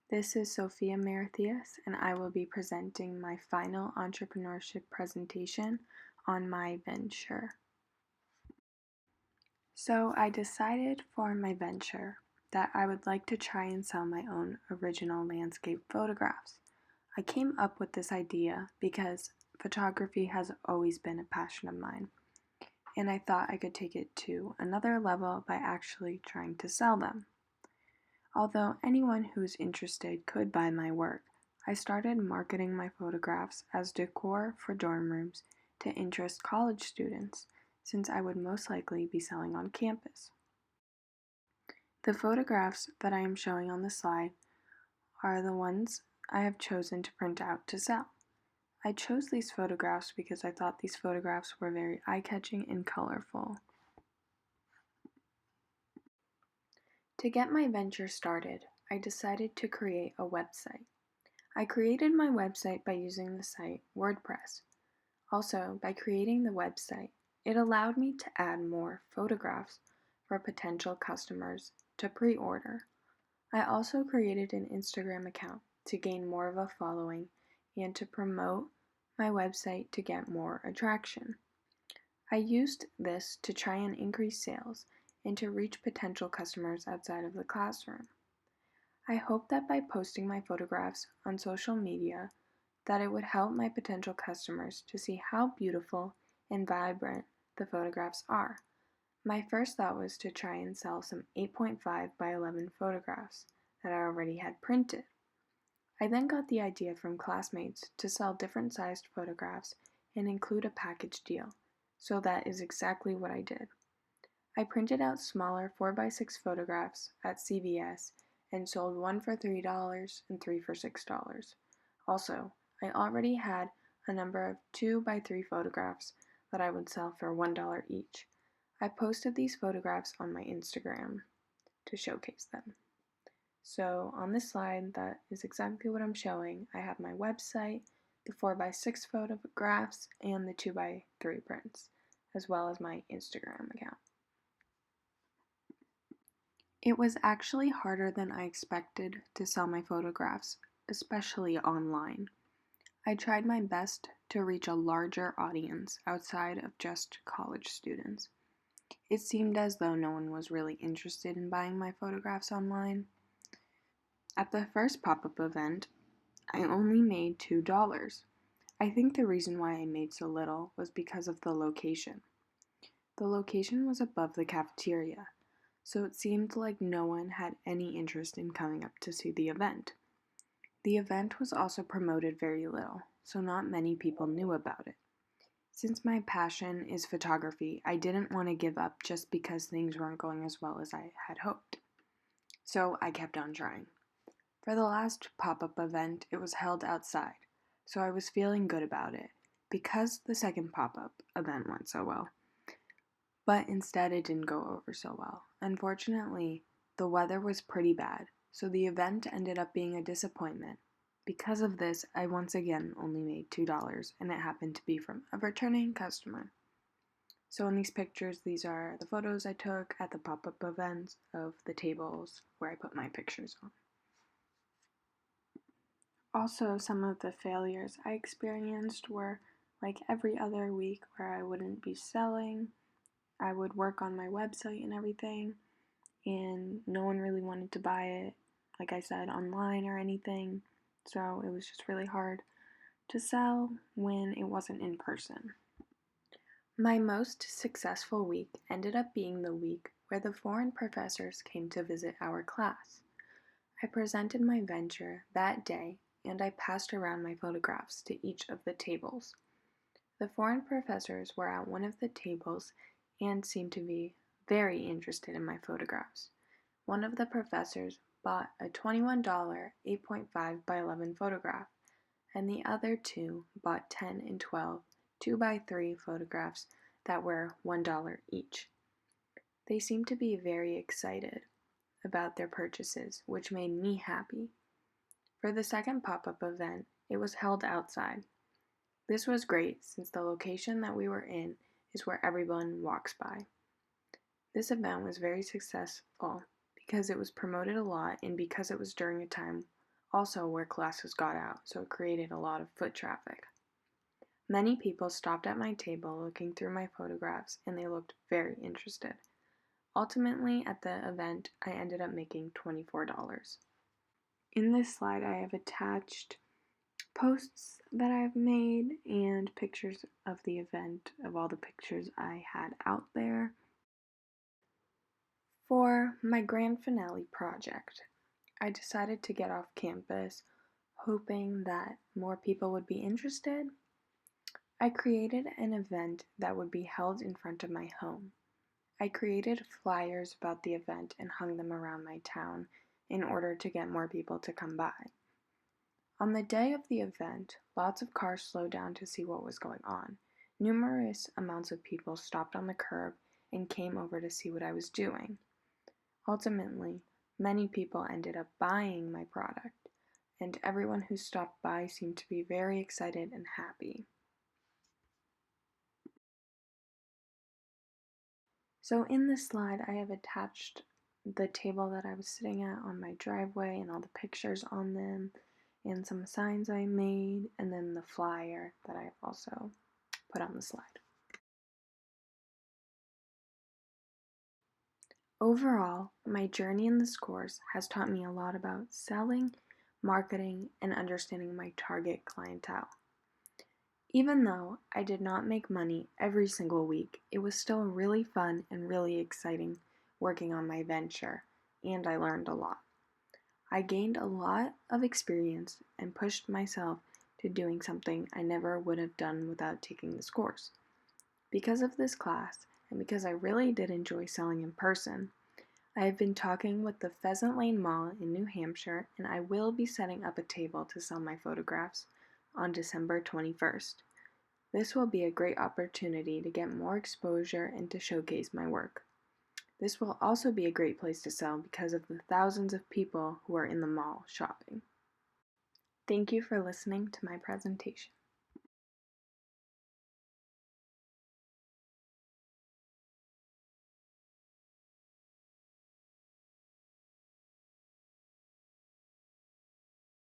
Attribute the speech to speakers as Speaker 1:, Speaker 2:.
Speaker 1: This is Sofia M, and I will be presenting my final entrepreneurship presentation on my venture. So I decided for my venture that I would like to try and sell my own original landscape photographs. I came up with this idea because photography has always been a passion of mine, and I thought I could take it to another level by actually trying to sell them. Although anyone who's interested could buy my work, I started marketing my photographs as decor for dorm rooms to interest college students, since I would most likely be selling on campus. The photographs that I am showing on the slide are the ones I have chosen to print out to sell. I chose these photographs because I thought these photographs were very eye-catching and colorful. To get my venture started, I decided to create a website. I created my website by using the site WordPress. Also, by creating the website, it allowed me to add more photographs for potential customers to pre-order. I also created an Instagram account to gain more of a following and to promote my website to get more attraction. I used this to try and increase sales and to reach potential customers outside of the classroom. I hope that by posting my photographs on social media, that it would help my potential customers to see how beautiful and vibrant the photographs are. My first thought was to try and sell some 8.5 by 11 photographs that I already had printed. I then got the idea from classmates to sell different sized photographs and include a package deal, so that is exactly what I did. I printed out smaller 4x6 photographs at CVS and sold one for $3 and three for $6. Also, I already had a number of 2x3 photographs that I would sell for $1 each. I posted these photographs on my Instagram to showcase them. So on this slide, that is exactly what I'm showing. I have my website, the 4x6 photographs, and the 2x3 prints, as well as my Instagram account. It was actually harder than I expected to sell my photographs, especially online. I tried my best to reach a larger audience outside of just college students. It seemed as though no one was really interested in buying my photographs online. At the first pop-up event, I only made $2. I think the reason why I made so little was because of the location. The location was above the cafeteria, so it seemed like no one had any interest in coming up to see the event. The event was also promoted very little, so not many people knew about it. Since my passion is photography, I didn't want to give up just because things weren't going as well as I had hoped. So I kept on trying. For the last pop-up event, it was held outside, so I was feeling good about it, because the second pop-up event went so well. But instead it didn't go over so well. Unfortunately, the weather was pretty bad, so the event ended up being a disappointment. Because of this, I once again only made $2, and it happened to be from a returning customer. So in these pictures, these are the photos I took at the pop-up events of the tables where I put my pictures on. Also, some of the failures I experienced were like every other week where I wouldn't be selling. I would work on my website and everything, and no one really wanted to buy it, like I said, online or anything. So it was just really hard to sell when it wasn't in person. My most successful week ended up being the week where the foreign professors came to visit our class. I presented my venture that day, and I passed around my photographs to each of the tables. The foreign professors were at one of the tables and seemed to be very interested in my photographs. One of the professors bought a $21 8.5 by 11 photograph, and the other two bought 10 and 12 2x3 photographs that were $1 each. They seemed to be very excited about their purchases, which made me happy. For the second pop-up event, it was held outside. This was great since the location that we were in is where everyone walks by. This event was very successful because it was promoted a lot and because it was during a time also where classes got out, so it created a lot of foot traffic. Many people stopped at my table looking through my photographs, and they looked very interested. Ultimately, at the event, I ended up making $24. In this slide, I have attached posts that I've made and pictures of the event, of all the pictures I had out there. For my grand finale project, I decided to get off campus, hoping that more people would be interested. I created an event that would be held in front of my home. I created flyers about the event and hung them around my town in order to get more people to come by. On the day of the event, lots of cars slowed down to see what was going on. Numerous amounts of people stopped on the curb and came over to see what I was doing. Ultimately, many people ended up buying my product, and everyone who stopped by seemed to be very excited and happy. So in this slide, I have attached the table that I was sitting at on my driveway and all the pictures on them, and some signs I made, and then the flyer that I've also put on the slide. Overall, my journey in this course has taught me a lot about selling, marketing, and understanding my target clientele. Even though I did not make money every single week, it was still really fun and really exciting working on my venture, and I learned a lot. I gained a lot of experience and pushed myself to doing something I never would have done without taking this course. Because of this class, and because I really did enjoy selling in person, I have been talking with the Pheasant Lane Mall in New Hampshire, and I will be setting up a table to sell my photographs on December 21st. This will be a great opportunity to get more exposure and to showcase my work. This will also be a great place to sell because of the thousands of people who are in the mall shopping. Thank you for listening to my presentation.